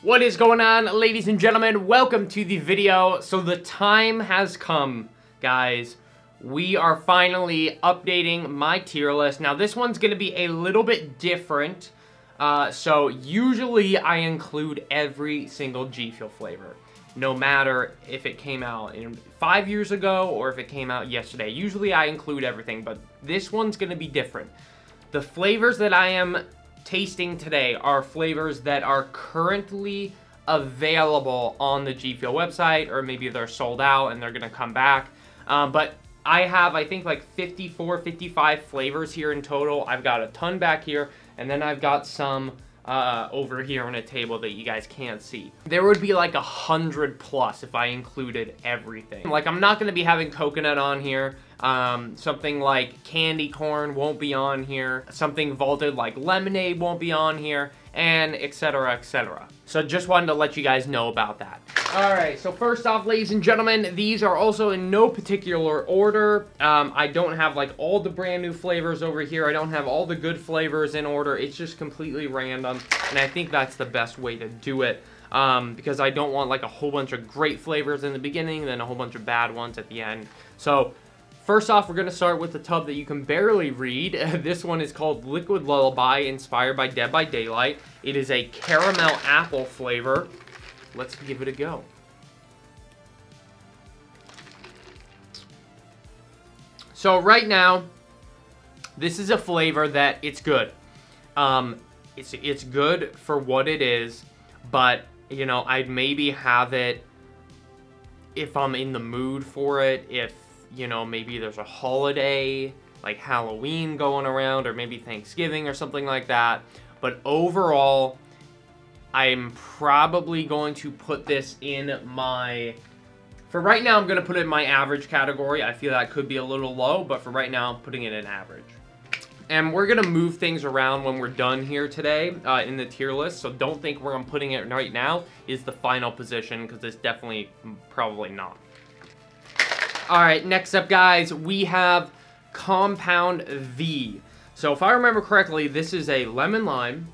What is going on, ladies and gentlemen? Welcome to the video. So the time has come, guys. We are finally updating my tier list. Now this one's going to be a little bit different. So usually I include every single GFUEL flavor, no matter if it came out 5 years ago or if it came out yesterday. Usually I include everything, but this one's going to be different. The flavors that I am tasting today are flavors that are currently available on the GFUEL website, or maybe they're sold out and they're going to come back. But I have, I think, like 54, 55 flavors here in total. I've got a ton back here, and then I've got some over here on a table that you guys can't see. There would be like 100 plus if I included everything. Like, I'm not going to be having coconut on here. Something like candy corn won't be on here. Something vaulted like lemonade won't be on here, and etc, etc. So just wanted to let you guys know about that. Alright, so first off, ladies and gentlemen, these are also in no particular order. I don't have like all the brand new flavors over here. I don't have all the good flavors in order. It's just completely random, and I think that's the best way to do it. Because I don't want like a whole bunch of great flavors in the beginning, then a whole bunch of bad ones at the end. So first off, we're going to start with the tub that you can barely read. This one is called Liquid Lullaby, inspired by Dead by Daylight. It is a caramel apple flavor. Let's give it a go. So right now, this is a flavor that it's good. It's good for what it is, but you know, I'd maybe have it if I'm in the mood for it, if you know, maybe there's a holiday like Halloween going around, or maybe Thanksgiving or something like that. But overall, I'm probably going to put this in my, for right now, I'm going to put it in my average category. I feel that could be a little low, but for right now, I'm putting it in average. And we're going to move things around when we're done here today in the tier list. So don't think where I'm putting it right now is the final position, because it's definitely probably not. Alright, next up, guys, we have Compound V. So if I remember correctly, this is a lemon lime,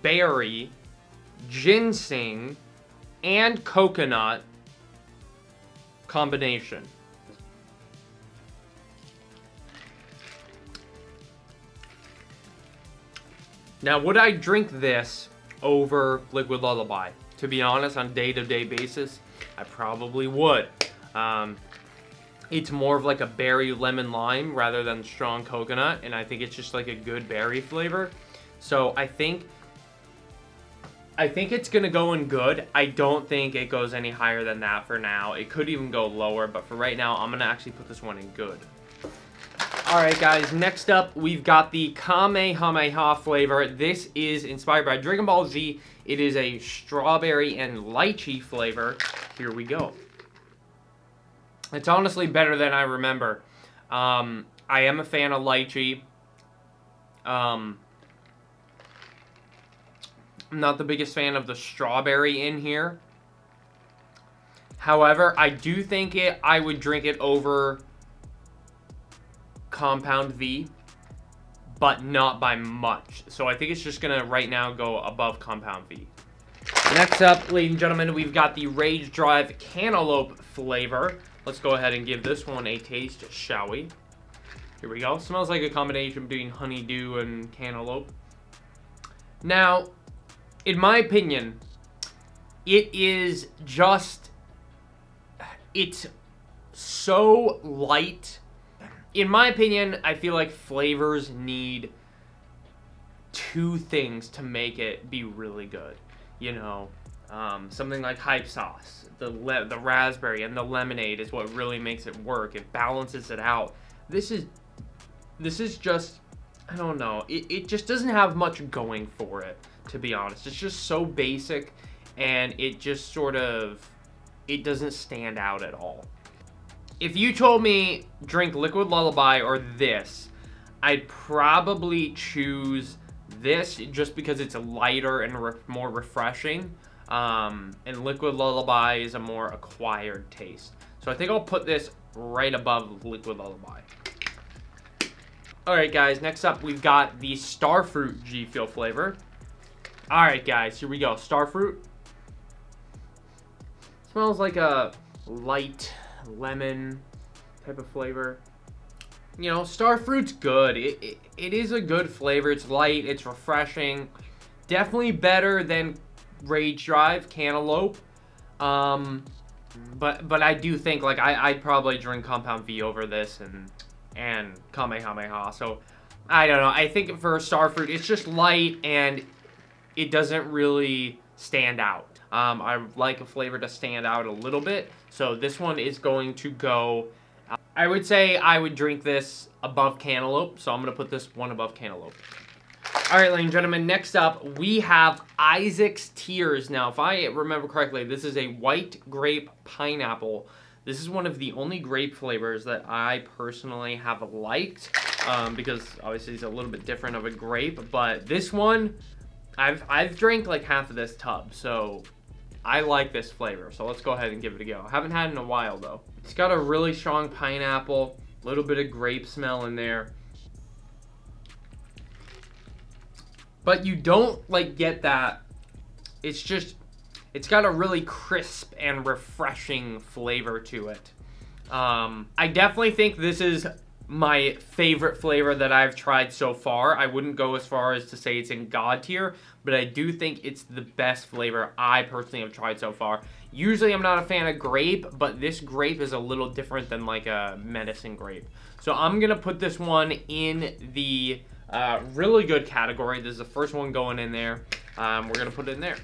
berry, ginseng, and coconut combination. Now, would I drink this over Liquid Lullaby? To be honest, on a day-to-day basis, I probably would. It's more of like a berry lemon lime rather than strong coconut, and I think it's just like a good berry flavor. So I think it's gonna go in good. I don't think it goes any higher than that for now. It could even go lower, but for right now, I'm gonna actually put this one in good. Alright guys, next up, we've got the Kamehameha flavor. This is inspired by Dragon Ball Z. It is a strawberry and lychee flavor. Here we go. It's honestly better than I remember. I am a fan of lychee. I'm not the biggest fan of the strawberry in here. However, I do think I would drink it over Compound V, but not by much. So I think it's just gonna right now go above Compound V. Next up, ladies and gentlemen, we've got the Rage Drive Cantaloupe flavor. Let's go ahead and give this one a taste, shall we? Here we go. Smells like a combination between honeydew and cantaloupe. Now, in my opinion, it is just, it's so light. In my opinion, I feel like flavors need two things to make it be really good. You know, something like hype sauce, the raspberry and the lemonade is what really makes it work. It balances it out. This is just, I don't know, it just doesn't have much going for it, to be honest. It's just so basic, and it just sort of, it doesn't stand out at all. If you told me drink Liquid Lullaby or this, I'd probably choose this just because it's lighter and more refreshing. And Liquid Lullaby is a more acquired taste. So I think I'll put this right above Liquid Lullaby. Alright guys, next up we've got the Starfruit GFUEL flavor. Alright guys, here we go. Starfruit. Smells like a light lemon type of flavor. You know, Starfruit's good. It is a good flavor. It's light. It's refreshing. Definitely better than Rage Drive Cantaloupe. But I do think, like, I'd probably drink Compound V over this and Kamehameha. So, I don't know. I think for Starfruit, it's just light and it doesn't really stand out. I like a flavor to stand out a little bit. So, this one is going to go... I would say I would drink this above Cantaloupe. So, I'm going to put this one above Cantaloupe. Alright, ladies and gentlemen, next up, we have Isaac's Tears. Now, if I remember correctly, this is a white grape pineapple. This is one of the only grape flavors that I personally have liked, because obviously it's a little bit different of a grape, but this one, I've drank like half of this tub, so I like this flavor. So let's go ahead and give it a go. I haven't had it in a while, though. It's got a really strong pineapple, a little bit of grape smell in there. But you don't, like, get that. It's just, it's got a really crisp and refreshing flavor to it. I definitely think this is my favorite flavor that I've tried so far. I wouldn't go as far as to say it's in God tier, but I do think it's the best flavor I personally have tried so far. Usually I'm not a fan of grape, but this grape is a little different than, like, a medicine grape. So I'm going to put this one in the... really good category. This is the first one going in there. We're going to put it in there.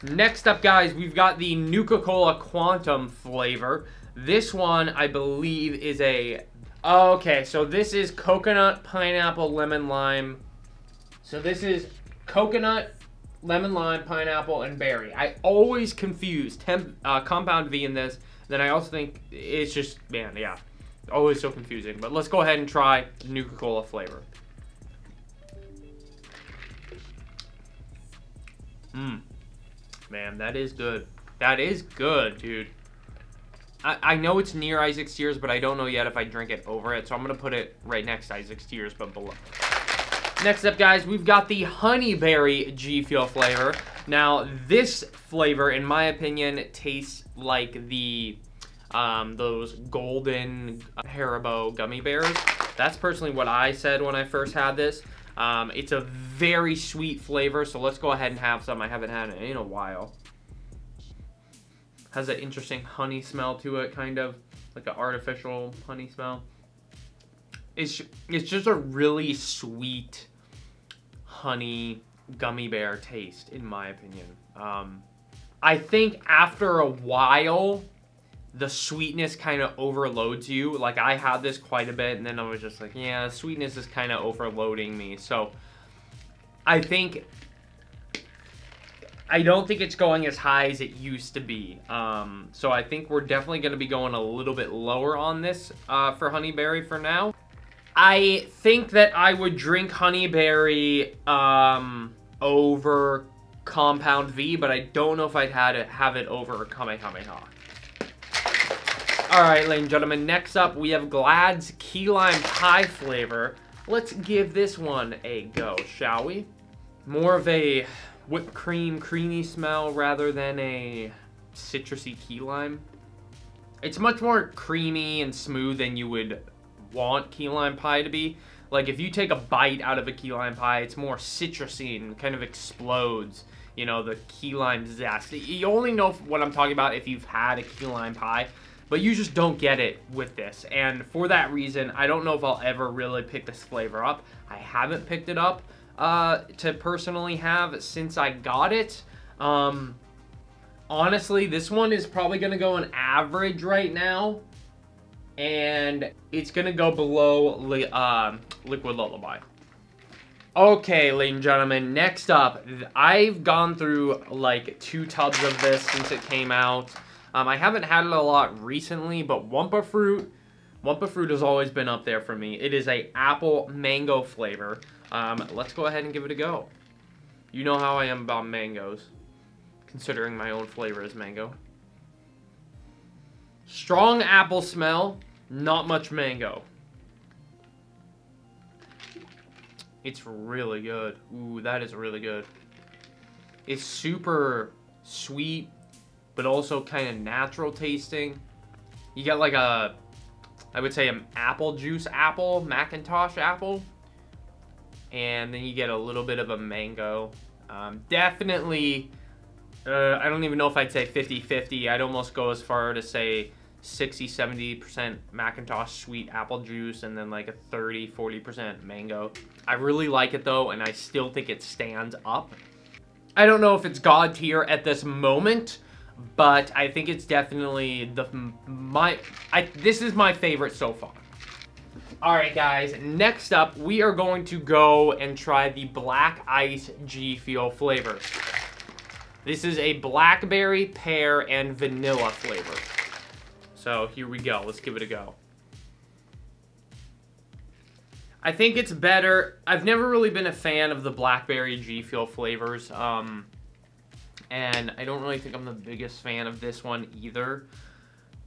Next up, guys, we've got the Nuka-Cola Quantum flavor. This one, I believe, is a... Okay, so this is coconut, pineapple, lemon, lime. So this is coconut, lemon, lime, pineapple, and berry. I always confuse Compound V in this. Then I also think it's just, man, yeah. Always so confusing. But let's go ahead and try the Nuka-Cola flavor. Man, that is good. That is good, dude. I know it's near Isaac's Tears, but I don't know yet if I drink it over it. So I'm going to put it right next to Isaac's Tears, but below. Next up, guys, we've got the Honeyberry GFUEL flavor. Now, this flavor, in my opinion, tastes like the... those golden Haribo gummy bears. That's personally what I said when I first had this. It's a very sweet flavor, so let's go ahead and have some. I haven't had it in a while. Has an interesting honey smell to it, kind of like an artificial honey smell. It's just a really sweet honey gummy bear taste, in my opinion. I think after a while, the sweetness kind of overloads you. Like, I had this quite a bit, and then I was just like, yeah, sweetness is kind of overloading me. So, I don't think it's going as high as it used to be. So, I think we're definitely going to be going a little bit lower on this for Honeyberry for now. I think that I would drink Honeyberry over Compound V, but I don't know if I'd have it over Kamehameha. Alright, ladies and gentlemen, next up we have Glad's Key Lime Pie flavor. Let's give this one a go, shall we? More of a whipped cream, creamy smell rather than a citrusy key lime. It's much more creamy and smooth than you would want key lime pie to be. Like, if you take a bite out of a key lime pie, it's more citrusy and kind of explodes. You know, the key lime zest. You only know what I'm talking about if you've had a key lime pie. But you just don't get it with this. And for that reason, I don't know if I'll ever really pick this flavor up. I haven't picked it up to personally have since I got it. Honestly, this one is probably going to go an average right now. And it's going to go below Liquid Lullaby. Okay, ladies and gentlemen, next up, I've gone through like 2 tubs of this since it came out. I haven't had it a lot recently, but Wumpa Fruit has always been up there for me. It is a apple mango flavor. Let's go ahead and give it a go. You know how I am about mangoes, considering my own flavor is mango. Strong apple smell, not much mango. It's really good. Ooh, that is really good. It's super sweet, but also kind of natural tasting. You get like a, I would say an apple juice apple, Macintosh apple. And then you get a little bit of a mango. Definitely, I don't even know if I'd say 50-50. I'd almost go as far to say 60-70% Macintosh sweet apple juice and then like a 30-40% mango. I really like it though, and I still think it stands up. I don't know if it's God tier at this moment, but I think it's definitely this is my favorite so far. Alright guys, next up we are going to go and try the Black Ice GFUEL flavor. This is a blackberry, pear, and vanilla flavor. So here we go, let's give it a go. I think it's better. I've never really been a fan of the blackberry GFUEL flavors. And I don't really think I'm the biggest fan of this one either.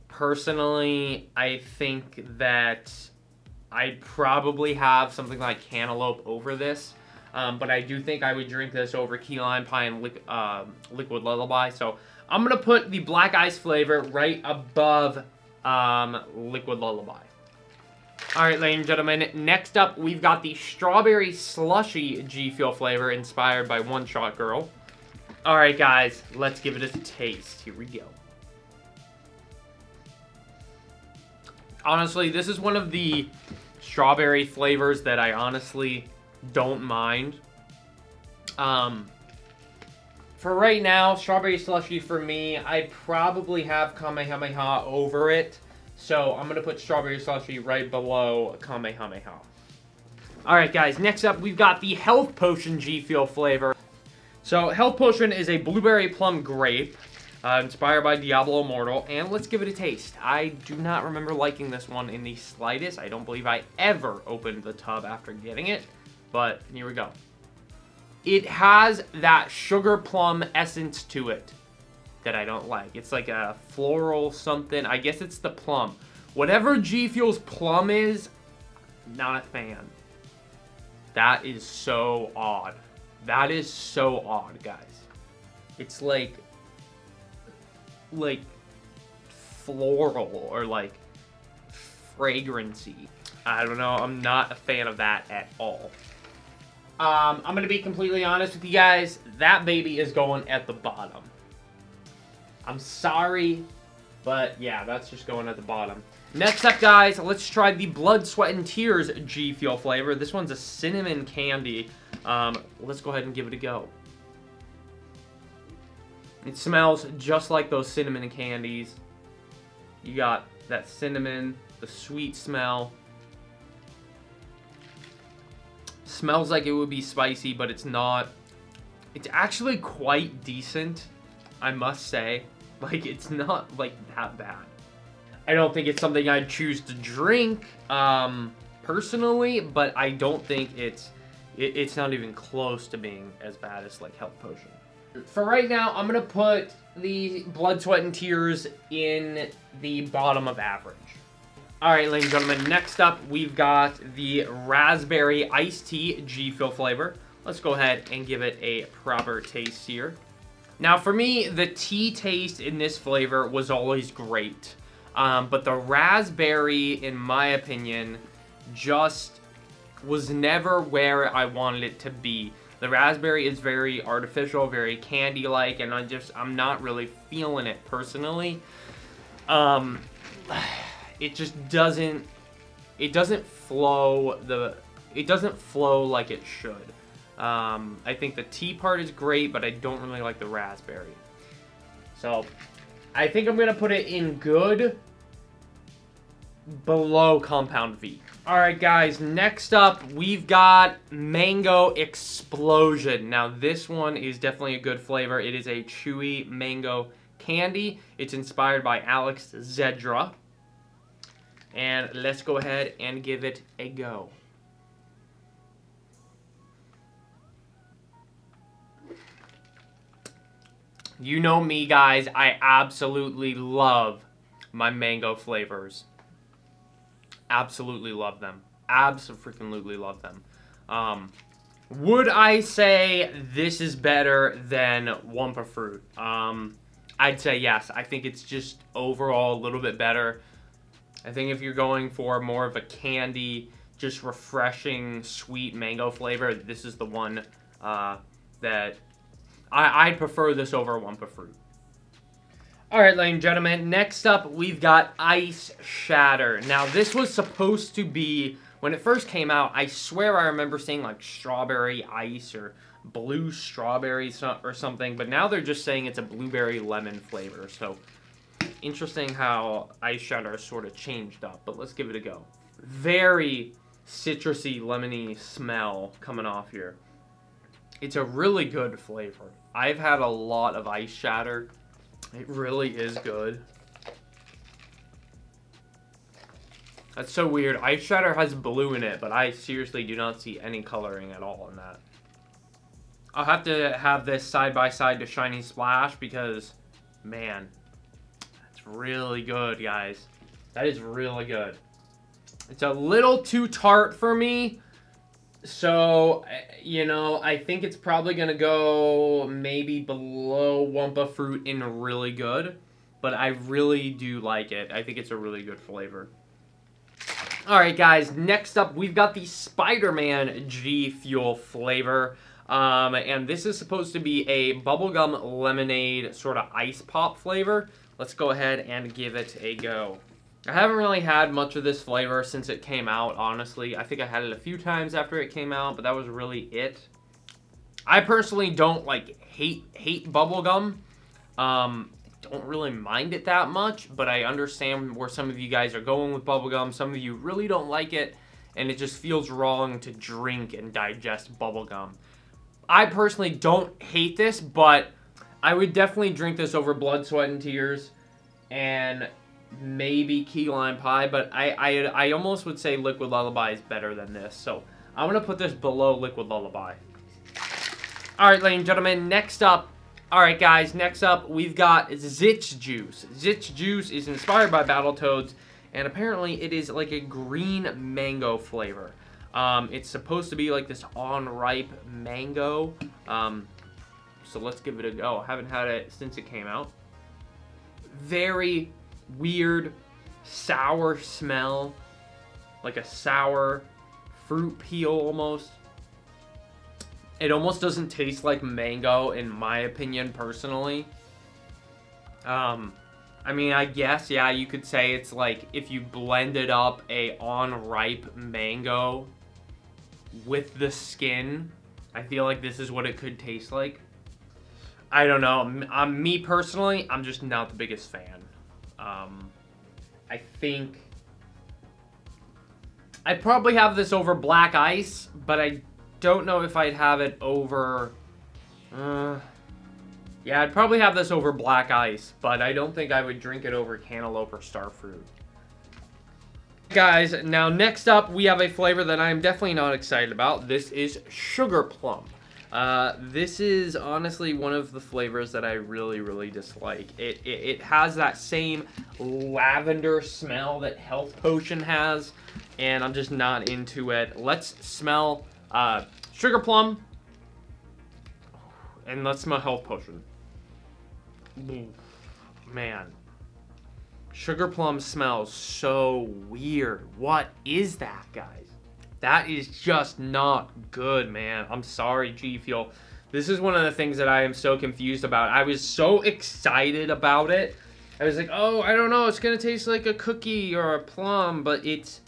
Personally, I think that I'd probably have something like cantaloupe over this. But I do think I would drink this over key lime pie and liquid lullaby. So I'm going to put the Black Ice flavor right above liquid lullaby. Alright, ladies and gentlemen, next up we've got the strawberry slushy GFUEL flavor inspired by One Shot Girl. Alright guys, let's give it a taste. Here we go. Honestly, this is one of the strawberry flavors that I honestly don't mind. For right now, strawberry slushy for me, I'd probably have Kamehameha over it. So I'm going to put strawberry slushy right below Kamehameha. Alright guys, next up we've got the Health Potion GFUEL flavor. So Health Potion is a blueberry plum grape. Inspired by Diablo Immortal, and let's give it a taste. I do not remember liking this one in the slightest. I don't believe I ever opened the tub after getting it, but here we go. It has that sugar plum essence to it that I don't like. It's like a floral something. I guess it's the plum. Whatever GFUEL's plum is, not a fan. That is so odd. That is so odd, guys. It's like floral or like fragrancy. I don't know. I'm not a fan of that at all. I'm going to be completely honest with you guys. That baby is going at the bottom. I'm sorry, but yeah, that's just going at the bottom. Next up, guys, let's try the Blood, Sweat, and Tears GFUEL flavor. This one's a cinnamon candy. Let's go ahead and give it a go. It smells just like those cinnamon candies. You got that cinnamon, the sweet smell. Smells like it would be spicy, but it's not. It's actually quite decent, I must say. Like, it's not, like, that bad. I don't think it's something I'd choose to drink, personally, but I don't think it's not even close to being as bad as, like, Health Potion. For right now, I'm going to put the Blood, Sweat, and Tears in the bottom of average. Alright, ladies and gentlemen, next up, we've got the Raspberry Iced Tea GFUEL flavor. Let's go ahead and give it a proper taste here. Now, for me, the tea taste in this flavor was always great. But the raspberry, in my opinion, just was never where I wanted it to be. The raspberry is very artificial, very candy-like, and I'm not really feeling it personally. It just doesn't flow like it should. I think the tea part is great, but I don't really like the raspberry. So, I think I'm gonna put it in good, below Compound V. Alright guys, next up we've got Mango Explosion. Now this one is definitely a good flavor. It is a chewy mango candy. It's inspired by Alex Zedra. And let's go ahead and give it a go. You know me, guys. I absolutely love my mango flavors. Absolutely love them. Abso-freaking-lutely love them. Would I say this is better than Wumpa Fruit? I'd say yes. I think it's just overall a little bit better. I think if you're going for more of a candy, just refreshing, sweet mango flavor, this is the one that I'd prefer this over Wumpa Fruit. Alright, ladies and gentlemen, next up we've got Ice Shatter. Now, this was supposed to be, when it first came out, I swear I remember saying like strawberry ice or blue strawberry or something, but now they're just saying it's a blueberry lemon flavor. So, interesting how Ice Shatter sort of changed up, but let's give it a go. Very citrusy, lemony smell coming off here. It's a really good flavor. I've had a lot of Ice Shatter. It really is good. That's so weird. Ice Shatter has blue in it, but I seriously do not see any coloring at all in that. I'll have to have this side by side to Shiny Splash because, man, that's really good, guys. That is really good. It's a little too tart for me. So, you know, I think it's probably going to go maybe below Wumpa Fruit in really good. But I really do like it. I think it's a really good flavor. Alright, guys. Next up, we've got the Spider-Man GFUEL flavor. And this is supposed to be a bubblegum lemonade sort of ice pop flavor. Let's go ahead and give it a go. I haven't really had much of this flavor since it came out, honestly. I think I had it a few times after it came out, but that was really it. I personally don't, like, hate bubblegum. Don't really mind it that much, but I understand where some of you guys are going with bubblegum. Some of you really don't like it, and it just feels wrong to drink and digest bubblegum. I personally don't hate this, but I would definitely drink this over Blood, Sweat, and Tears, and maybe Key Lime Pie, but I almost would say Liquid Lullaby is better than this. So I'm going to put this below Liquid Lullaby. Alright, ladies and gentlemen, next up. Alright, guys, next up we've got Zitz Juice. Zitz Juice is inspired by Battletoads, and apparently it is like a green mango flavor. It's supposed to be like this on-ripe mango. So let's give it a go. I haven't had it since it came out. Very weird sour smell, like a sour fruit peel almost. It almost doesn't taste like mango in my opinion personally. I mean, I guess, yeah, you could say it's like if you blended up a on-ripe mango with the skin. I feel like this is what it could taste like. I don't know. Me personally, I'm just not the biggest fan. I think I'd probably have this over Black Ice, but I don't know if I'd have it over... yeah, I'd probably have this over Black Ice, but I don't think I would drink it over Cantaloupe or Starfruit. Guys, now next up, we have a flavor that I'm definitely not excited about. This is Sugar Plum. This is honestly one of the flavors that I really dislike. It has that same lavender smell that Health Potion has, and I'm just not into it. Let's smell Sugar Plum, and let's smell Health Potion. Ooh, man. Sugar Plum smells so weird. What is that, guys? That is just not good, man. I'm sorry, GFUEL. This is one of the things that I am so confused about. I was so excited about it. I was like, oh, I don't know. It's going to taste like a cookie or a plum, but it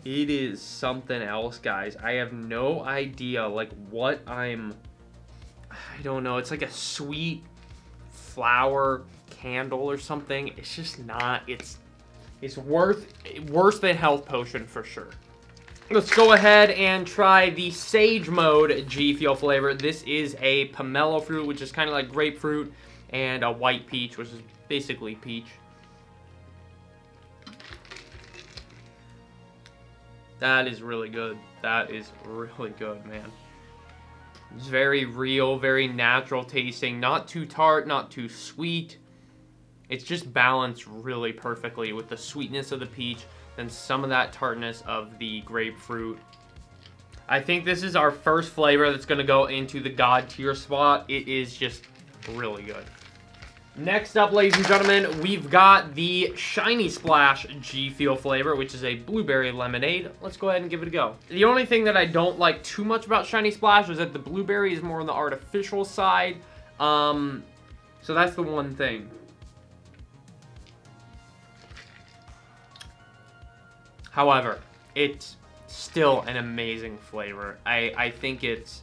is something else, guys. I have no idea, like, what I don't know. It's like a sweet flower candle or something. It's just not. It's worse than Health Potion for sure. Let's go ahead and try the Sage Mode GFUEL flavor. This is a pomelo fruit, which is kind of like grapefruit, and a white peach, which is basically peach. That is really good. That is really good, man. It's very real, very natural tasting. Not too tart, not too sweet. It's just balanced really perfectly with the sweetness of the peach and some of that tartness of the grapefruit. I think this is our first flavor that's going to go into the God tier spot. It is just really good. Next up, ladies and gentlemen, we've got the Shiny Splash GFUEL flavor, which is a blueberry lemonade. Let's go ahead and give it a go. The only thing that I don't like too much about Shiny Splash is that the blueberry is more on the artificial side. So that's the one thing. However, it's still an amazing flavor. I think it's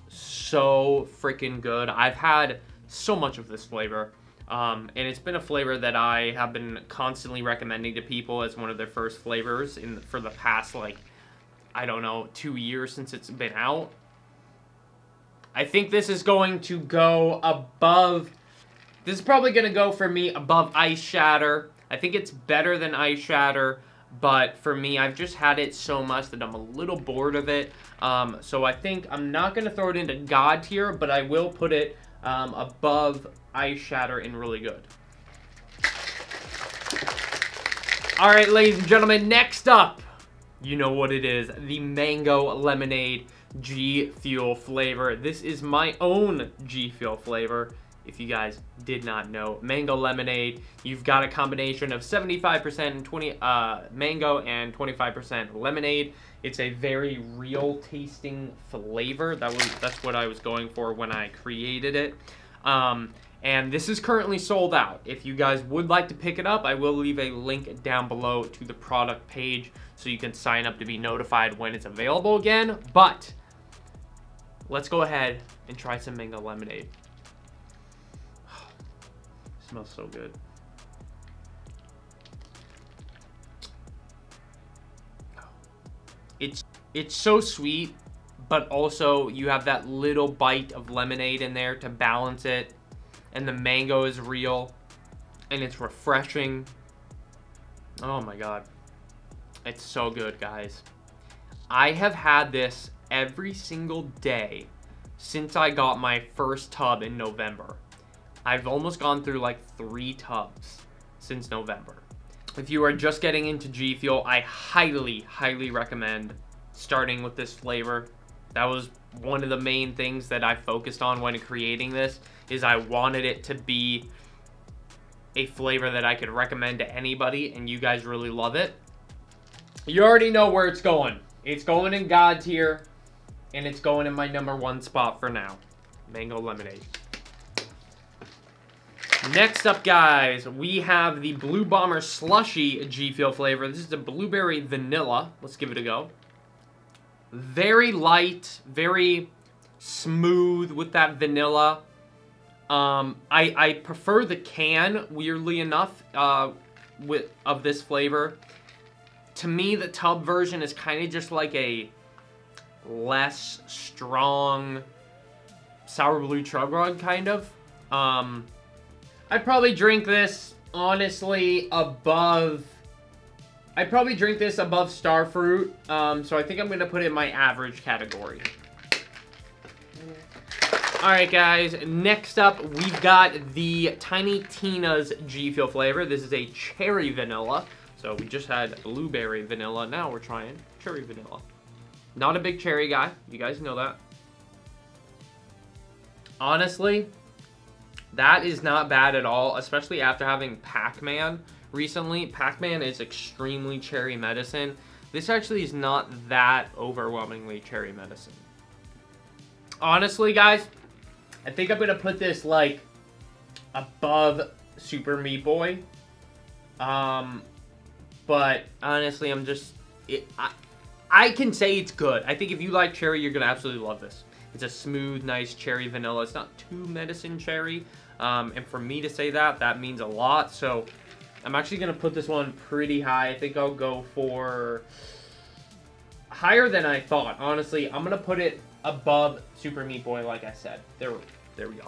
so freaking good. I've had so much of this flavor, and it's been a flavor that I have been constantly recommending to people as one of their first flavors for the past, like, I don't know, 2 years since it's been out. I think this is going to go above, this is probably going to go for me above Ice Shatter. I think it's better than Ice Shatter, but for me, I've just had it so much that I'm a little bored of it. So I think I'm not going to throw it into God tier, but I will put it above Ice Shatter in really good. Alright, ladies and gentlemen, next up, you know what it is, the Mango Lemonade GFUEL flavor. This is my own GFUEL flavor, if you guys did not know. Mango Lemonade, you've got a combination of 75% mango and 25% lemonade. It's a very real tasting flavor. That's what I was going for when I created it. And this is currently sold out. If you guys would like to pick it up, I will leave a link down below to the product page so you can sign up to be notified when it's available again. But let's go ahead and try some mango lemonade. Smells so good. It's so sweet, but also you have that little bite of lemonade in there to balance it, and the mango is real, and it's refreshing. Oh my god. It's so good, guys. I have had this every single day since I got my first tub in November. I've almost gone through like 3 tubs since November. If you are just getting into GFUEL, I highly, highly recommend starting with this flavor. That was one of the main things that I focused on when creating this, is I wanted it to be a flavor that I could recommend to anybody, and you guys really love it. You already know where it's going. It's going in God tier, and it's going in my #1 spot for now. Mango Lemonade. Next up, guys, we have the Blue Bomber Slushie GFUEL flavor. This is the blueberry vanilla. Let's give it a go. Very light, very smooth with that vanilla. I prefer the can, weirdly enough, of this flavor. To me, the tub version is kind of just like a less strong sour blue chug rug, kind of. I'd probably drink this, honestly, above... I'd probably drink this above Starfruit, so I think I'm going to put it in my average category. Alright, guys, next up, we've got the Tiny Tina's GFUEL flavor. This is a cherry vanilla. So we just had blueberry vanilla. Now we're trying cherry vanilla. Not a big cherry guy. You guys know that. Honestly, that is not bad at all, especially after having Pacman recently. Pacman is extremely cherry medicine. This actually is not that overwhelmingly cherry medicine. Honestly, guys, I think I'm going to put this, like, above Super Meat Boy. But, honestly, I'm just... I can say it's good. I think if you like cherry, you're going to absolutely love this. It's a smooth, nice cherry vanilla. It's not too medicine cherry. And for me to say that, that means a lot. So, I'm actually going to put this one pretty high. I think I'll go for higher than I thought. Honestly, I'm going to put it above Super Meat Boy, like I said. There we go.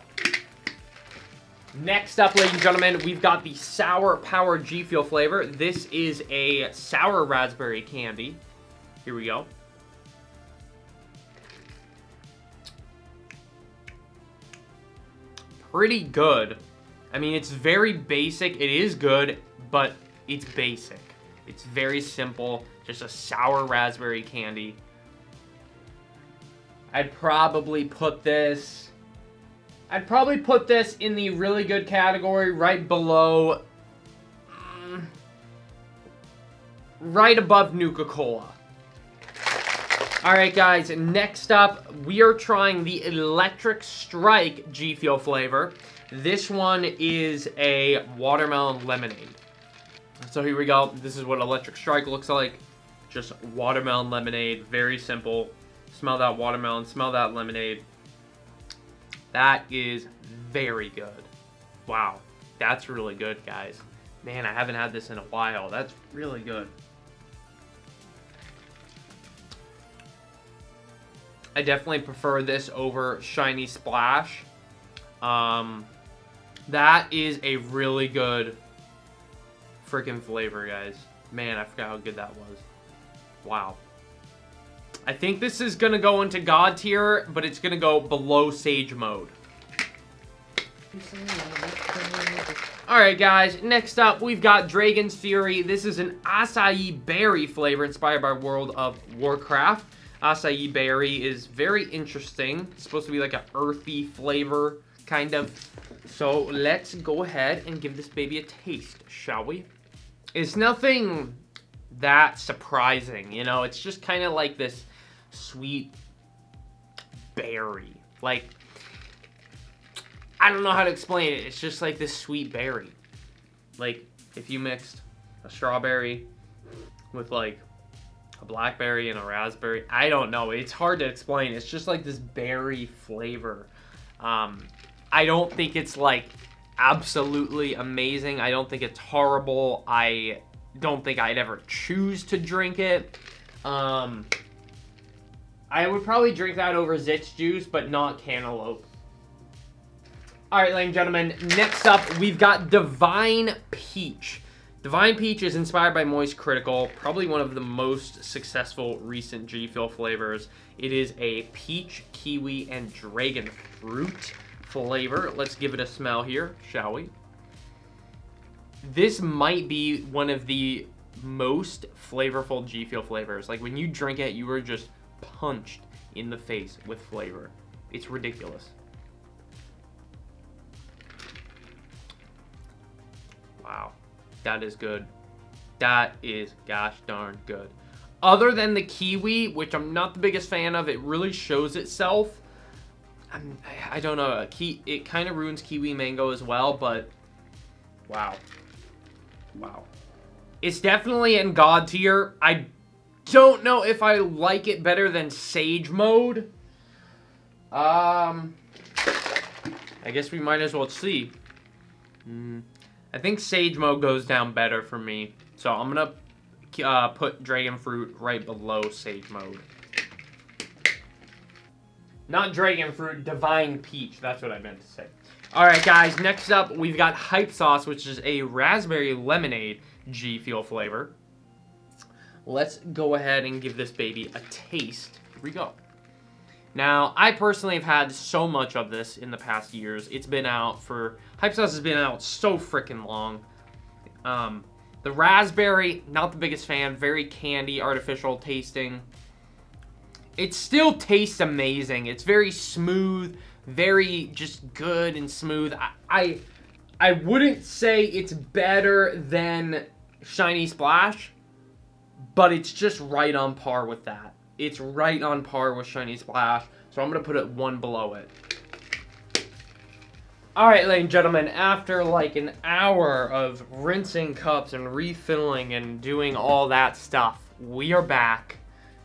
Next up, ladies and gentlemen, we've got the Sour Power GFUEL flavor. This is a sour raspberry candy. Here we go. Pretty good. I mean, it's very basic. It is good, but it's basic. It's very simple. Just a sour raspberry candy. I'd probably put this... I'd probably put this in the really good category right below, right above Nuka Cola. Alright guys, next up, we are trying the Electric Strike GFUEL flavor. This one is a watermelon lemonade. So here we go. This is what Electric Strike looks like. Just watermelon lemonade, very simple. Smell that watermelon, smell that lemonade. That is very good. Wow, that's really good, guys. Man, I haven't had this in a while. That's really good. I definitely prefer this over Shiny Splash. That is a really good freaking flavor, guys. Man, I forgot how good that was. Wow. I think this is going to go into God tier, but it's going to go below Sage mode. Alright guys, next up we've got Dragon's Fury. This is an acai berry flavor inspired by World of Warcraft. Acai berry is very interesting. It's supposed to be like an earthy flavor, kind of. So let's go ahead and give this baby a taste, shall we? It's nothing that surprising, you know? It's just kind of like this sweet berry. Like, I don't know how to explain it. It's just like this sweet berry. Like, if you mixed a strawberry with like a blackberry and a raspberry. I don't know. It's hard to explain. It's just like this berry flavor. I don't think it's like absolutely amazing. I don't think it's horrible. I don't think I'd ever choose to drink it. I would probably drink that over Zitz juice, but not cantaloupe. Alright, ladies and gentlemen, next up, we've got Divine Peach. Divine Peach is inspired by Moist Critical, probably one of the most successful recent GFUEL flavors. It is a peach, kiwi, and dragon fruit flavor. Let's give it a smell here, shall we? This might be one of the most flavorful GFUEL flavors. Like, when you drink it, you are just punched in the face with flavor. It's ridiculous. Wow. That is good. That is gosh darn good. Other than the kiwi, which I'm not the biggest fan of, it really shows itself. I don't know. It kind of ruins kiwi mango as well, but wow. Wow. It's definitely in God tier. I don't know if I like it better than Sage mode. I guess we might as well see. I think Sage mode goes down better for me. So I'm going to put Dragon Fruit right below Sage mode. Not Dragon Fruit, Divine Peach. That's what I meant to say. Alright guys, next up we've got Hype Sauce, which is a raspberry lemonade GFUEL flavor. Let's go ahead and give this baby a taste. Here we go. Now, I personally have had so much of this in the past years. It's been out for... Hype Sauce has been out so freaking long. The raspberry, not the biggest fan. Very candy, artificial tasting. It still tastes amazing. It's very smooth. Very just good and smooth. I wouldn't say it's better than Shiny Splash, but it's just right on par with that. It's right on par with Shiny Splash, so I'm going to put it one below it. Alright, ladies and gentlemen, after like an hour of rinsing cups and refilling and doing all that stuff, we are back,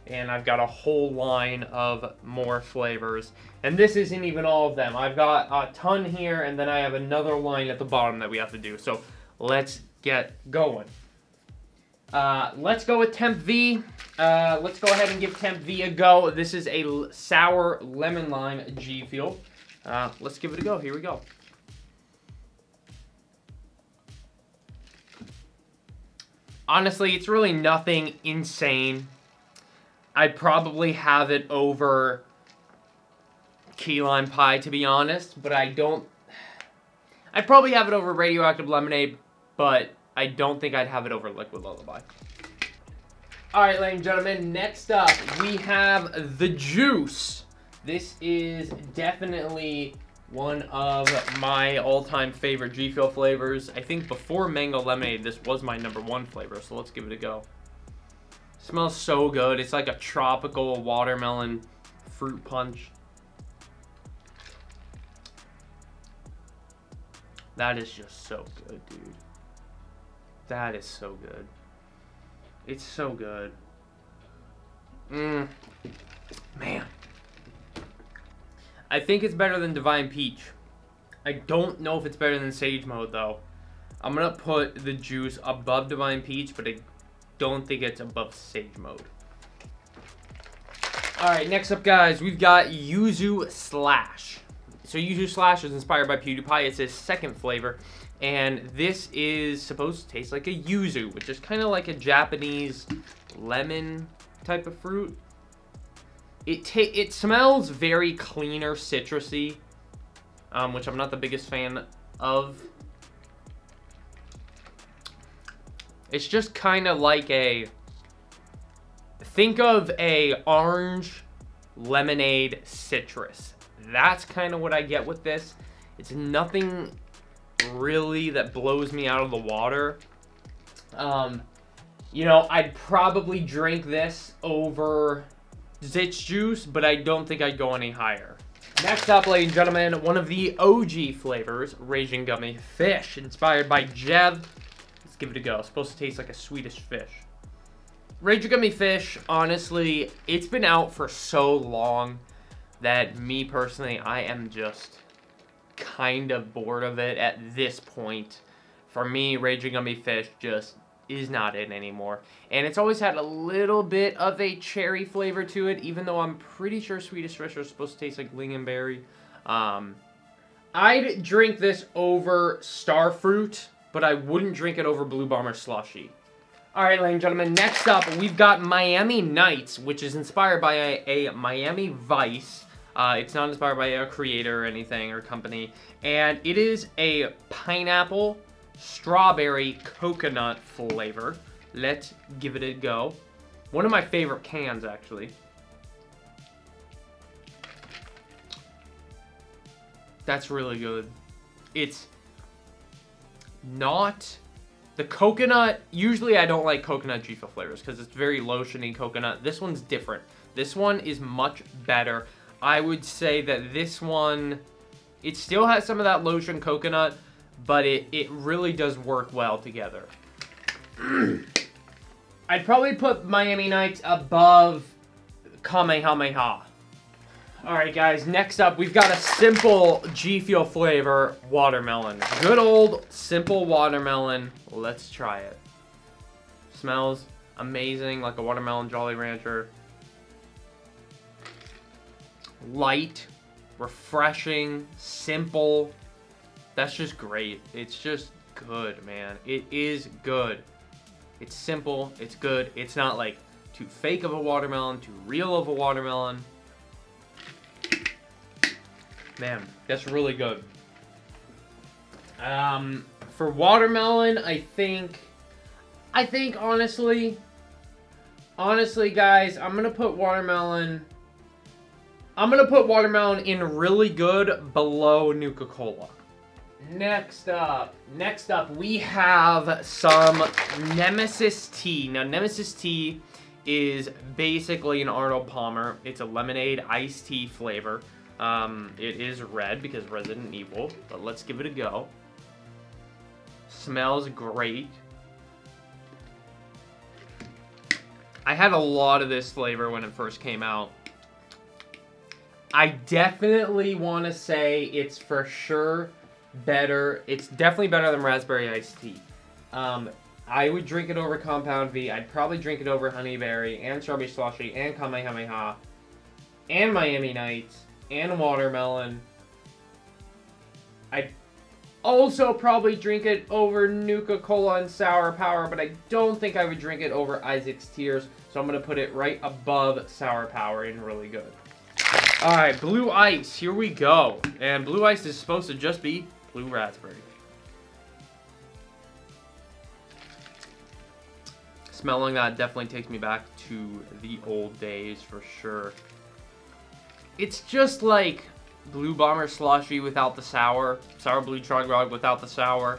and I've got a whole line of more flavors. And this isn't even all of them. I've got a ton here, and then I have another line at the bottom that we have to do. So let's get going. Let's go with Temp V. Let's go ahead and give Temp V a go. This is a sour lemon lime GFUEL. Let's give it a go. Here we go. Honestly, it's really nothing insane. I'd probably have it over key lime pie, to be honest, but I don't... I'd probably have it over radioactive lemonade, but I don't think I'd have it over liquid lullaby. Alright, ladies and gentlemen, next up, we have the juice. This is definitely One of my all-time favorite GFUEL flavors. I think before mango lemonade, this was my #1 flavor, so let's give it a go. Smells so good. It's like a tropical watermelon fruit punch. That is just so good, dude. That is so good. It's so good. Man. I think it's better than Divine Peach. I don't know if it's better than Sage Mode, though. I'm going to put the juice above Divine Peach, but I don't think it's above Sage Mode. Alright, next up, guys, we've got Yuzu Slash. So Yuzu Slash is inspired by PewDiePie. It's his second flavor. And this is supposed to taste like a yuzu, which is kind of like a Japanese lemon type of fruit. It smells very cleaner, citrusy, which I'm not the biggest fan of. It's just kind of like think of a orange lemonade citrus. That's kind of what I get with this. It's nothing really that blows me out of the water. You know, I'd probably drink this over Zitz juice, but I don't think I'd go any higher. Next up, ladies and gentlemen, one of the OG flavors, Ragin Gummy Fish, inspired by Jev. Let's give it a go. It's supposed to taste like a Swedish fish. Ragin Gummy Fish, honestly, it's been out for so long that me personally, I am just kind of bored of it at this point. For me, Ragin Gummy Fish just is not it anymore. And it's always had a little bit of a cherry flavor to it, even though I'm pretty sure Swedish fish are supposed to taste like lingonberry. I'd drink this over Starfruit, but I wouldn't drink it over Blue Bomber Slushie. Alright, ladies and gentlemen, next up, we've got Miami Nights, which is inspired by a Miami Vice. It's not inspired by a creator or anything or company. And it is a pineapple, strawberry, coconut flavor. Let's give it a go. One of my favorite cans, actually. That's really good. It's not... The coconut, usually I don't like coconut GFUEL flavors because it's very lotiony coconut. This one's different. This one is much better. I would say that this one, it still has some of that lotion coconut, but it really does work well together. I'd probably put Miami Nights above Kamehameha. Alright guys, next up we've got a simple GFUEL flavor, watermelon. Good old simple watermelon. Let's try it. Smells amazing, like a watermelon Jolly Rancher. Light, refreshing, simple. That's just great. It's just good, man. It is good. It's simple, it's good. It's not like too fake of a watermelon, too real of a watermelon. Man, that's really good. For watermelon, I think honestly guys, I'm gonna put watermelon in really good below Nuka Cola. Next up, we have some Nemesis Tea. Now, Nemesis Tea is basically an Arnold Palmer. It's a lemonade iced tea flavor. It is red because Resident Evil, but let's give it a go. Smells great. I had a lot of this flavor when it first came out. I definitely want to say it's for sure better. It's definitely better than raspberry iced tea. I would drink it over Compound V. I'd probably drink it over Honeyberry and Strawberry Slushie and Kamehameha and Miami Nights and watermelon. I'd also probably drink it over Nuka Cola and Sour Power, but I don't think I would drink it over Isaac's Tears, so I'm going to put it right above Sour Power in really good. Alright, Blue Ice, here we go. And Blue Ice is supposed to just be blue raspberry. Smelling that definitely takes me back to the old days for sure. It's just like Blue Bomber Slushie without the sour. Sour Blue Chug without the sour.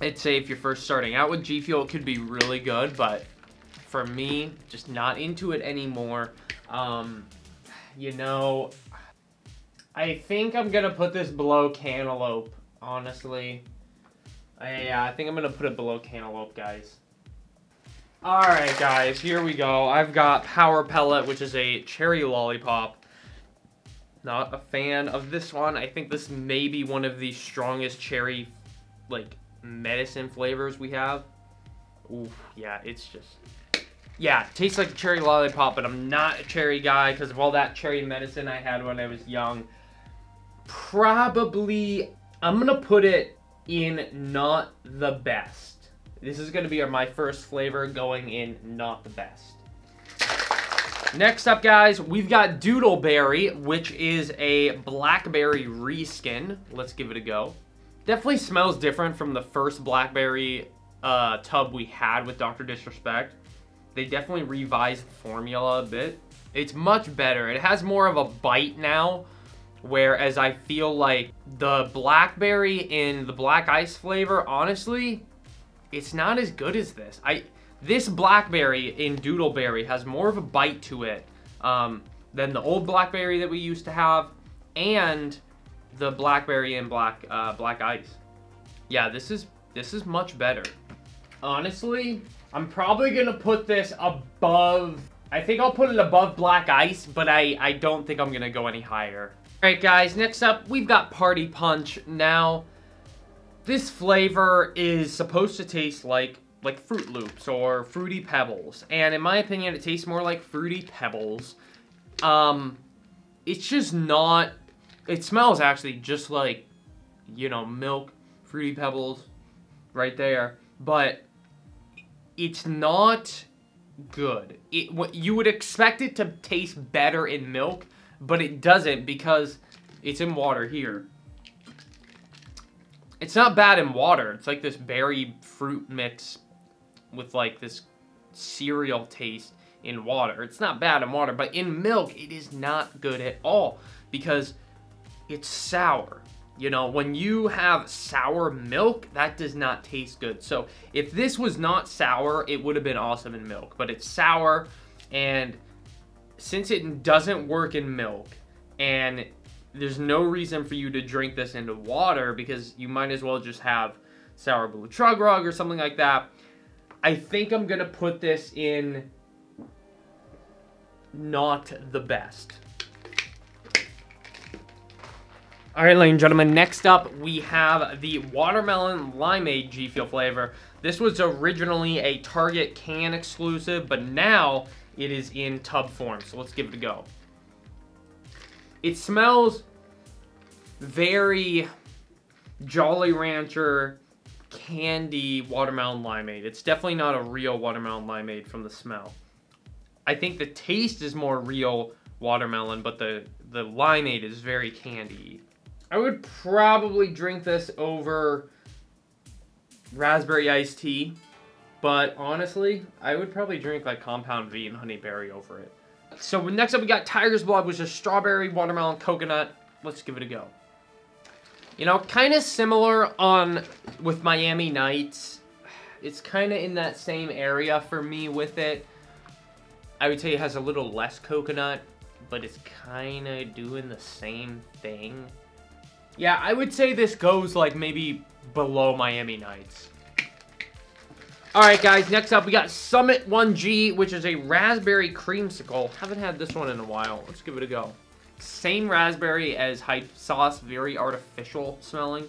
I'd say if you're first starting out with GFUEL, it could be really good, but for me, just not into it anymore. You know, I think I'm gonna put this below Cantaloupe, honestly. Yeah, I think I'm gonna put it below Cantaloupe, guys. Alright, guys, here we go. I've got Power Pellet, which is a cherry lollipop. Not a fan of this one. I think this may be one of the strongest cherry, like, medicine flavors we have. Ooh, yeah, it's just... Yeah, it tastes like a cherry lollipop, but I'm not a cherry guy because of all that cherry medicine I had when I was young. Probably, I'm going to put it in not the best. This is going to be my first flavor going in not the best. Next up, guys, we've got Doodleberry, which is a blackberry reskin. Let's give it a go. Definitely smells different from the first blackberry tub we had with Dr. Disrespect. They definitely revised the formula a bit. It's much better. It has more of a bite now, whereas I feel like the blackberry in the black ice flavor, honestly, it's not as good as this. This blackberry in Doodleberry has more of a bite to it than the old blackberry that we used to have, and the blackberry in black ice. Yeah, this is much better. Honestly, I'm probably gonna put this above. I think I'll put it above black ice, but I don't think I'm gonna go any higher. All right, guys. Next up, we've got Party Punch. Now, this flavor is supposed to taste like Fruit Loops or Fruity Pebbles, and in my opinion, it tastes more like Fruity Pebbles. It's just not. It smells actually just like, you know, milk, Fruity Pebbles, right there, but it's not good. You would expect it to taste better in milk, but it doesn't because it's in water here. It's not bad in water. It's like this berry fruit mix with like this cereal taste in water. It's not bad in water, but in milk, it is not good at all because it's sour. You know, when you have sour milk, that does not taste good. So if this was not sour, it would have been awesome in milk, but it's sour, and since it doesn't work in milk, and there's no reason for you to drink this into water because you might as well just have sour blue Chug or something like that, I think I'm gonna put this in not the best. All right, ladies and gentlemen, next up, we have the Watermelon Limeade GFUEL flavor. This was originally a Target can exclusive, but now it is in tub form, so let's give it a go. It smells very Jolly Rancher candy watermelon limeade. It's definitely not a real watermelon limeade from the smell. I think the taste is more real watermelon, but the limeade is very candy. I would probably drink this over raspberry iced tea, but honestly, I would probably drink like Compound V and honeyberry over it. So next up we got Tiger's Blood, which is strawberry, watermelon, coconut. Let's give it a go. You know, kind of similar with Miami Nights. It's kind of in that same area for me with it. I would say it has a little less coconut, but it's kind of doing the same thing. Yeah, I would say this goes like maybe below Miami Nights. Alright guys, next up we got Summit 1G, which is a raspberry creamsicle. Haven't had this one in a while. Let's give it a go. Same raspberry as Hype Sauce, very artificial smelling.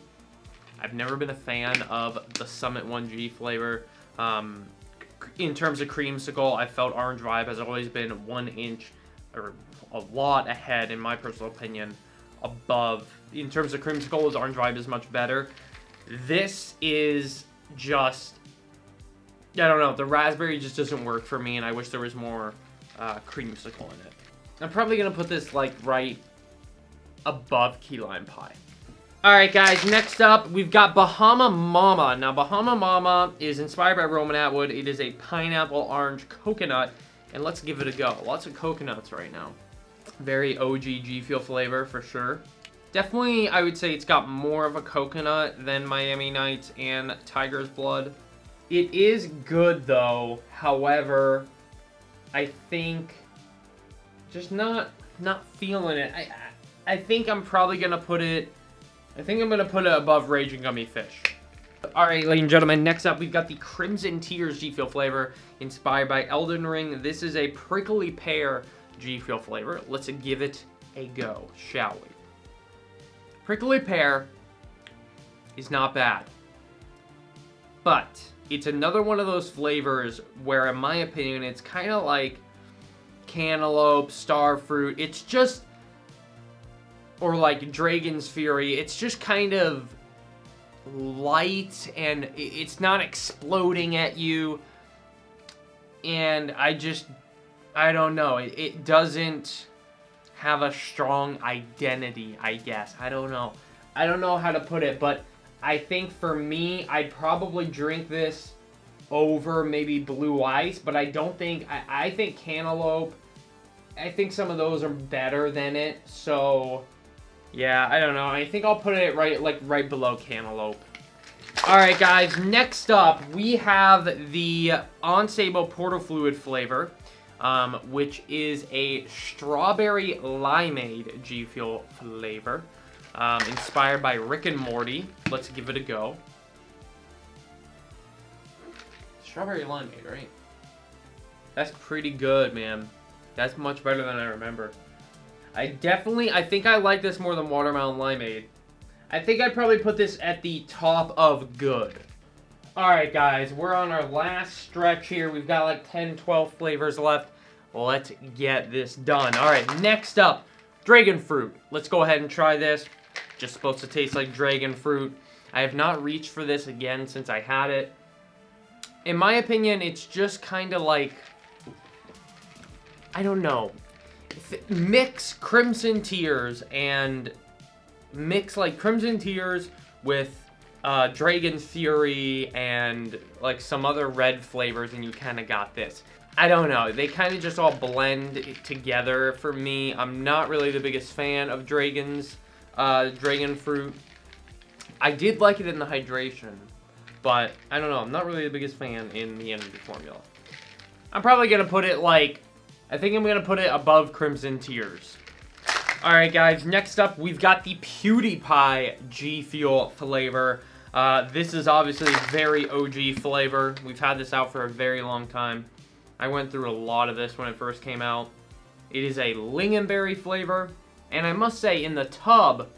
I've never been a fan of the Summit 1G flavor. In terms of creamsicle, I felt Orange Vibe has always been 1 inch, or a lot ahead, in my personal opinion, above. In terms of creamsicles, Orange Vibe is much better. This is just, I don't know, the raspberry just doesn't work for me, and I wish there was more creamsicle in it. I'm probably gonna put this like right above Key Lime Pie. Alright guys, next up we've got Bahama Mama. Now Bahama Mama is inspired by Roman Atwood. It is a pineapple orange coconut, and let's give it a go. Lots of coconuts right now. Very OG GFUEL flavor for sure. Definitely, I would say it's got more of a coconut than Miami Nights and Tiger's Blood. It is good though. However, I think just not feeling it. I think I'm probably gonna put it. I think I'm gonna put it above Ragin Gummy Fish. All right, ladies and gentlemen. Next up, we've got the Crimson Tears GFUEL flavor, inspired by Elden Ring. This is a prickly pear GFUEL flavor. Let's give it a go, shall we? Prickly pear is not bad, but it's another one of those flavors where, in my opinion, it's kind of like cantaloupe, starfruit. It's just, or like Dragon's Fury. It's just kind of light and it's not exploding at you. And I don't know. It doesn't have a strong identity, I guess. I don't know. I don't know how to put it, but I think for me, I'd probably drink this over maybe Blue Ice, but I don't think, I think cantaloupe, I think some of those are better than it, so yeah, I don't know. I think I'll put it right below cantaloupe. Alright guys, next up, we have the Onsable Portal Fluid flavor, which is a strawberry limeade GFUEL flavor, inspired by Rick and Morty. Let's give it a go. Strawberry limeade, right? That's pretty good, man. That's much better than I remember. I think I like this more than Watermelon Limeade. I think I'd probably put this at the top of good. Alright guys, we're on our last stretch here. We've got like 10, 12 flavors left. Let's get this done. Alright, next up, Dragon Fruit. Let's go ahead and try this. Just supposed to taste like dragon fruit. I have not reached for this again since I had it. In my opinion, it's just kind of like, I don't know. Mix Crimson Tears and mix like Crimson Tears with Dragon Fury and like some other red flavors, and you kind of got this. I don't know. They kind of just all blend together for me. I'm not really the biggest fan of Dragon Fruit. I did like it in the hydration, but I don't know. I'm not really the biggest fan in the energy formula. I'm probably going to put it like, I think I'm going to put it above Crimson Tears. Alright guys, next up we've got the PewDiePie GFUEL flavor. This is obviously a very OG flavor. We've had this out for a very long time. I went through a lot of this when it first came out. It is a lingonberry flavor, and I must say, in the tub,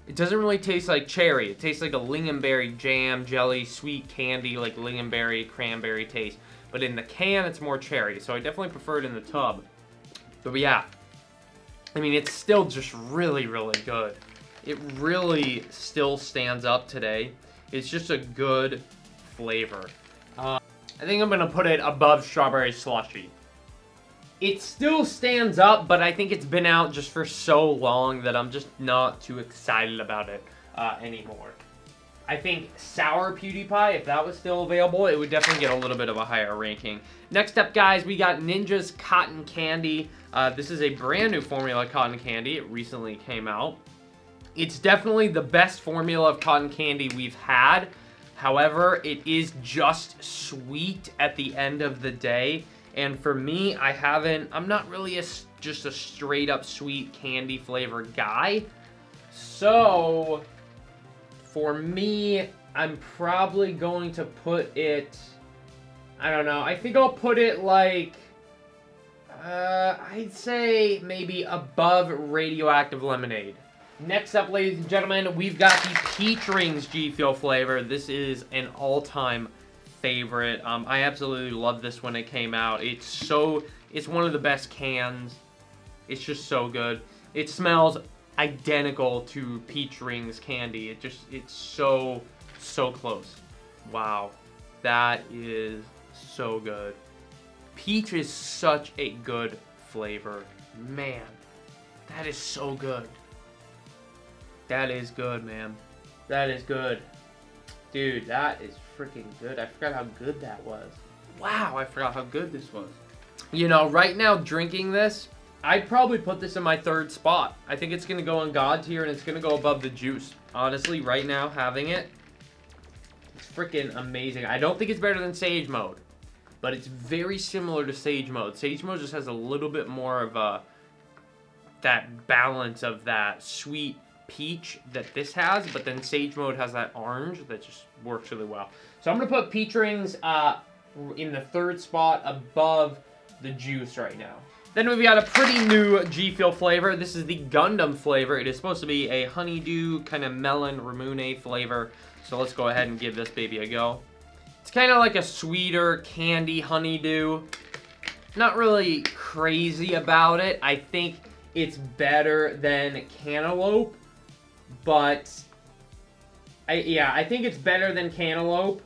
it doesn't really taste like cherry. It tastes like a lingonberry jam, jelly, sweet candy, like lingonberry, cranberry taste. But in the can, it's more cherry, so I definitely prefer it in the tub. But yeah, I mean, it's still just really, really good. It really still stands up today. It's just a good flavor. I think I'm going to put it above Strawberry Slushie. It still stands up, but I think it's been out just for so long that I'm just not too excited about it anymore. I think Sour PewDiePie, if that was still available, it would definitely get a little bit of a higher ranking. Next up, guys, we got Ninja's Cotton Candy. This is a brand new formula of cotton candy. It recently came out. It's definitely the best formula of cotton candy we've had. However, it is just sweet at the end of the day. And for me, I'm not really just a straight up sweet candy flavor guy. So, for me, I'm probably going to put it, I don't know, I think I'll put it like, I'd say maybe above Radioactive Lemonade. Next up, ladies and gentlemen, we've got the Peach Rings GFUEL flavor. This is an all-time favorite. I absolutely loved this when it came out. It's one of the best cans. It's just so good. It smells identical to Peach Rings candy. It's so close. Wow, that is so good. Peach is such a good flavor. Man, that is so good. That is good, man. That is good. Dude, that is freaking good. I forgot how good that was. Wow, I forgot how good this was. You know, right now drinking this, I'd probably put this in my 3rd spot. I think it's going to go on God tier, and it's going to go above the juice. Honestly, right now, having it, it's freaking amazing. I don't think it's better than Sage Mode, but it's very similar to Sage Mode. Sage Mode just has a little bit more of that balance of that sweet peach that this has, but then Sage Mode has that orange that just works really well. So I'm going to put Peach Rings in the 3rd spot above the juice right now. Then we've got a pretty new GFUEL flavor. This is the Gundam flavor. It is supposed to be a honeydew, kind of melon, ramune flavor. So let's go ahead and give this baby a go. It's kind of like a sweeter candy honeydew. Not really crazy about it. I think it's better than cantaloupe, but I think it's better than cantaloupe,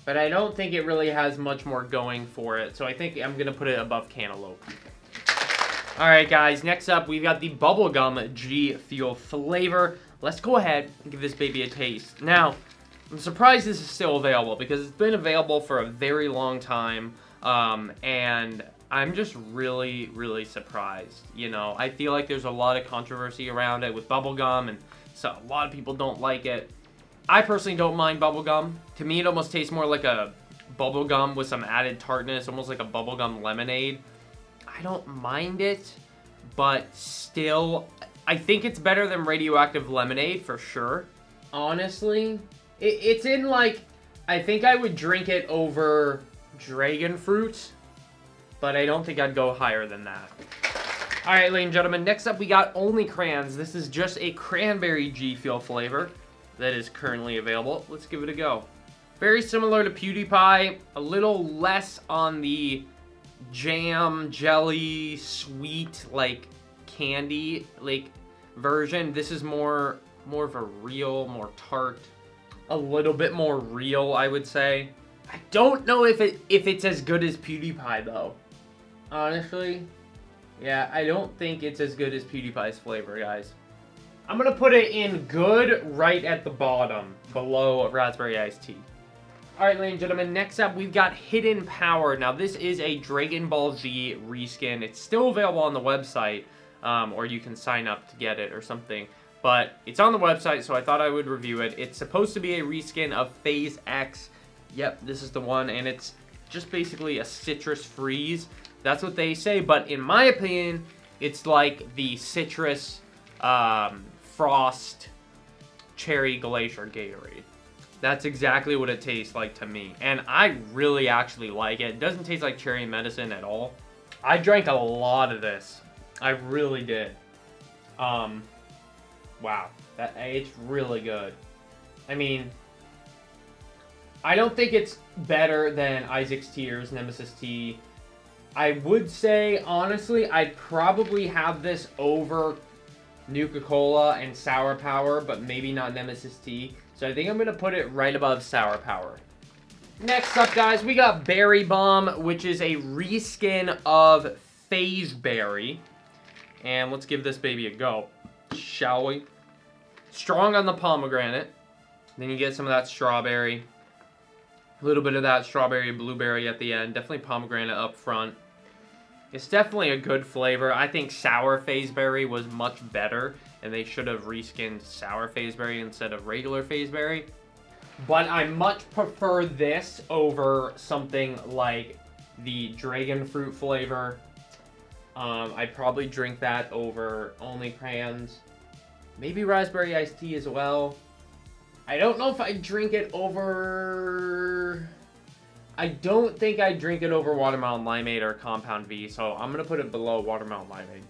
but I don't think it really has much more going for it. So I think I'm going to put it above cantaloupe. Alright guys, next up we've got the Bubblegum GFUEL flavor. Let's go ahead and give this baby a taste. Now, I'm surprised this is still available because it's been available for a very long time. And I'm just really, really surprised. You know, I feel like there's a lot of controversy around it with bubblegum, and so a lot of people don't like it. I personally don't mind bubblegum. To me, it almost tastes more like a bubblegum with some added tartness, almost like a bubblegum lemonade. I don't mind it, but still, I think it's better than radioactive lemonade for sure. Honestly, it's in like, I think I would drink it over dragon fruit, but I don't think I'd go higher than that. Alright, ladies and gentlemen, next up we got Only Crayons. This is just a cranberry GFUEL flavor that is currently available. Let's give it a go. Very similar to PewDiePie, a little less on the jam, jelly, sweet, like candy, like version. This is more of a real, more tart, a little bit more real, I would say. I don't know if it's as good as PewDiePie though. Honestly, yeah, I don't think it's as good as PewDiePie's flavor, guys. I'm gonna put it in good right at the bottom, below Raspberry Iced Tea. Alright, ladies and gentlemen, next up we've got Hidden Power. Now this is a Dragon Ball Z reskin. It's still available on the website, or you can sign up to get it or something. But it's on the website, so I thought I would review it. It's supposed to be a reskin of FaZe X. Yep, this is the one, and it's just basically a citrus freeze. That's what they say, but in my opinion, it's like the citrus frost cherry glacier Gatorade. That's exactly what it tastes like to me, and I really actually like it. It doesn't taste like cherry medicine at all. I drank a lot of this. I really did. Wow, it's really good. I mean, I don't think it's better than Isaac's Tears, Nemesis Tea. I would say, honestly, I'd probably have this over Nuka Cola and Sour Power, but maybe not Nemesis Tea. So I think I'm going to put it right above Sour Power. Next up, guys, we got Berry Bomb, which is a reskin of FaZe Berry. And let's give this baby a go, shall we? Strong on the pomegranate. Then you get some of that strawberry. A little bit of that strawberry and blueberry at the end. Definitely pomegranate up front. It's definitely a good flavor. I think sour FaZe Berry was much better, and they should have reskinned sour FaZe Berry instead of regular FaZe Berry. But I much prefer this over something like the dragon fruit flavor. I'd probably drink that over Only Crayons. Maybe Raspberry Iced Tea as well. I don't know if I'd drink it over... I don't think I'd drink it over Watermelon Limeade or Compound V, so I'm going to put it below Watermelon Limeade.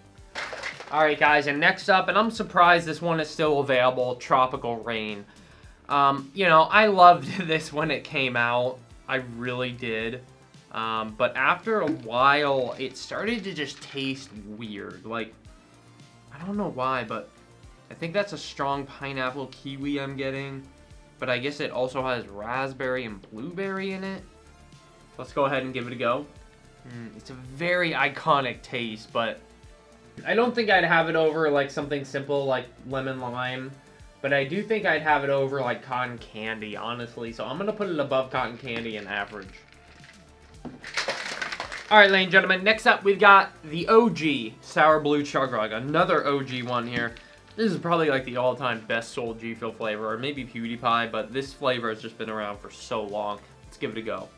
Alright guys, and next up, and I'm surprised this one is still available, Tropical Rain. You know, I loved this when it came out. I really did. But after a while, it started to just taste weird. Like, I don't know why, but I think that's a strong pineapple kiwi I'm getting. But I guess it also has raspberry and blueberry in it. Let's go ahead and give it a go. It's a very iconic taste, but I don't think I'd have it over like something simple like lemon lime. But I do think I'd have it over like cotton candy, honestly. So I'm going to put it above cotton candy in average. Alright, ladies and gentlemen, next up we've got the OG Sour Blue Chug, another OG one here. This is probably like the all-time best sold GFUEL flavor, or maybe PewDiePie, but this flavor has just been around for so long. Let's give it a go.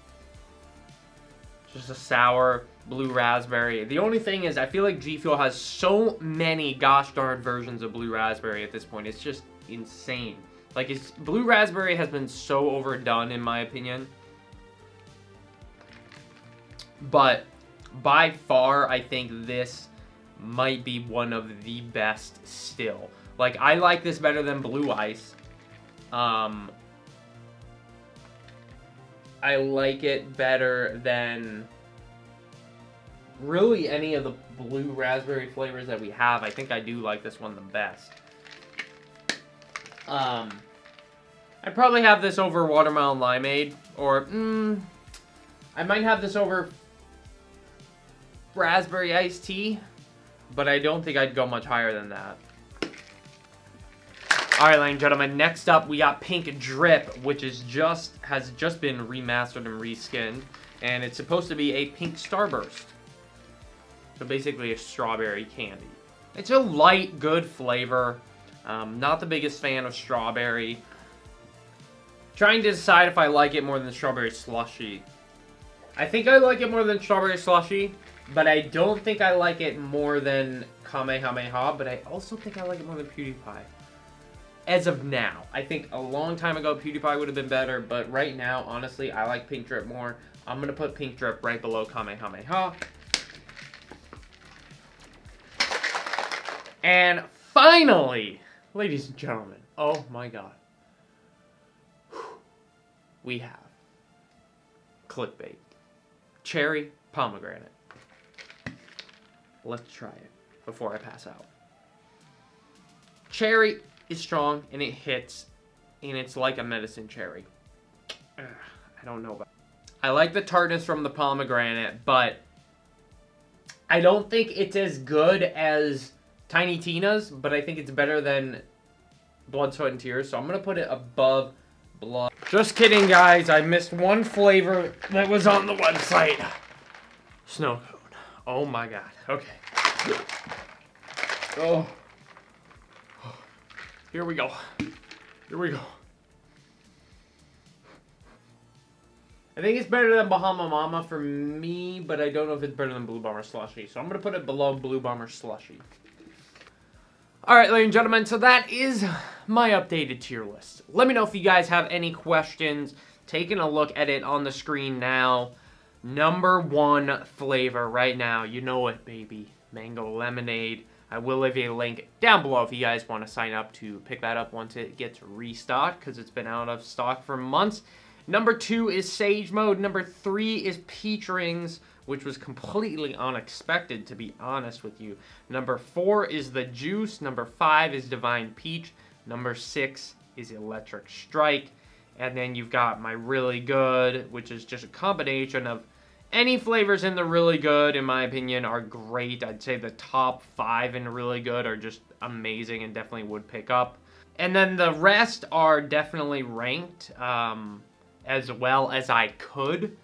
Just a sour blue raspberry. The only thing is, I feel like GFUEL has so many gosh darn versions of blue raspberry at this point. It's just insane. Like, blue raspberry has been so overdone in my opinion. But by far, I think this might be one of the best still. Like, I like this better than Blue Ice. I like it better than really any of the blue raspberry flavors that we have. I think I do like this one the best. I'd probably have this over Watermelon Limeade, or I might have this over Raspberry Iced Tea, but I don't think I'd go much higher than that. Alright, ladies and gentlemen, next up we got Pink Drip, which has just been remastered and reskinned, and it's supposed to be a pink starburst. So basically a strawberry candy. It's a light, good flavor. Not the biggest fan of strawberry. Trying to decide if I like it more than strawberry slushie. I think I like it more than strawberry slushie, but I don't think I like it more than Kamehameha, but I also think I like it more than PewDiePie. As of now. I think a long time ago PewDiePie would have been better, but right now, honestly, I like Pink Drip more. I'm going to put Pink Drip right below Kamehameha. And finally, ladies and gentlemen, oh my god, we have Clickbait. Cherry pomegranate. Let's try it before I pass out. Cherry is strong and it hits, and it's like a medicine cherry. I don't know about it. I like the tartness from the pomegranate, but I don't think it's as good as Tiny Tina's, but I think it's better than Blood, Sweat, and Tears, so I'm going to put it above Blood. Just kidding, guys. I missed one flavor that was on the website. Snow cone. Oh my god. Okay. Oh. Here we go. Here we go. I think it's better than Bahama Mama for me, but I don't know if it's better than Blue Bomber Slushie. So I'm going to put it below Blue Bomber Slushie. Alright, ladies and gentlemen, so that is my updated tier list. Let me know if you guys have any questions. Taking a look at it on the screen now. Number one flavor right now. You know it, baby. Mango lemonade. I will leave a link down below if you guys want to sign up to pick that up once it gets restocked, because it's been out of stock for months. Number 2 is Sage Mode. Number 3 is Peach Rings, which was completely unexpected, to be honest with you. Number 4 is the Juice. Number 5 is Divine Peach. Number 6 is Electric Strike. And then you've got my Really Good, which is just a combination of any flavors in the Really Good, in my opinion, are great. I'd say the top 5 in Really Good are just amazing and definitely would pick up. And then the rest are definitely ranked as well as I could.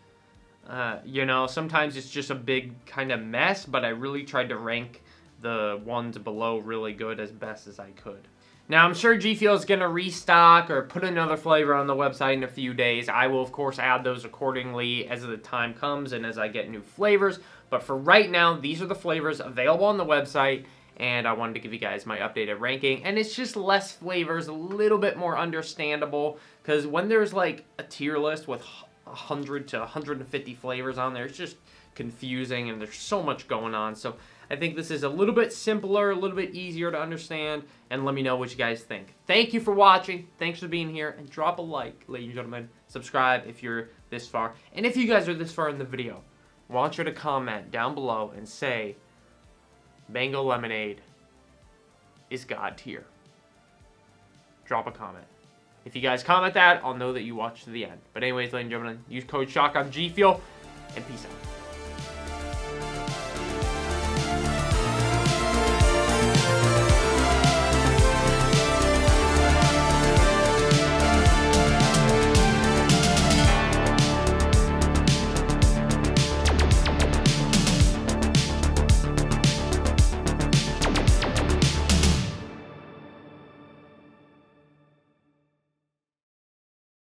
You know, sometimes it's just a big kind of mess, but I really tried to rank the ones below Really Good as best as I could. Now, I'm sure GFUEL is going to restock or put another flavor on the website in a few days. I will, of course, add those accordingly as the time comes and as I get new flavors. But for right now, these are the flavors available on the website, and I wanted to give you guys my updated ranking. And it's just less flavors, a little bit more understandable, because when there's like a tier list with 100 to 150 flavors on there, it's just confusing and there's so much going on. So I think this is a little bit simpler, a little bit easier to understand, and let me know what you guys think. Thank you for watching. Thanks for being here, and drop a like, ladies and gentlemen. Subscribe if you're this far. And if you guys are this far in the video, I want you to comment down below and say, Mango Lemonade is God tier. Drop a comment. If you guys comment that, I'll know that you watched to the end. But anyways, ladies and gentlemen, use code SHOTGUN GFUEL, and peace out.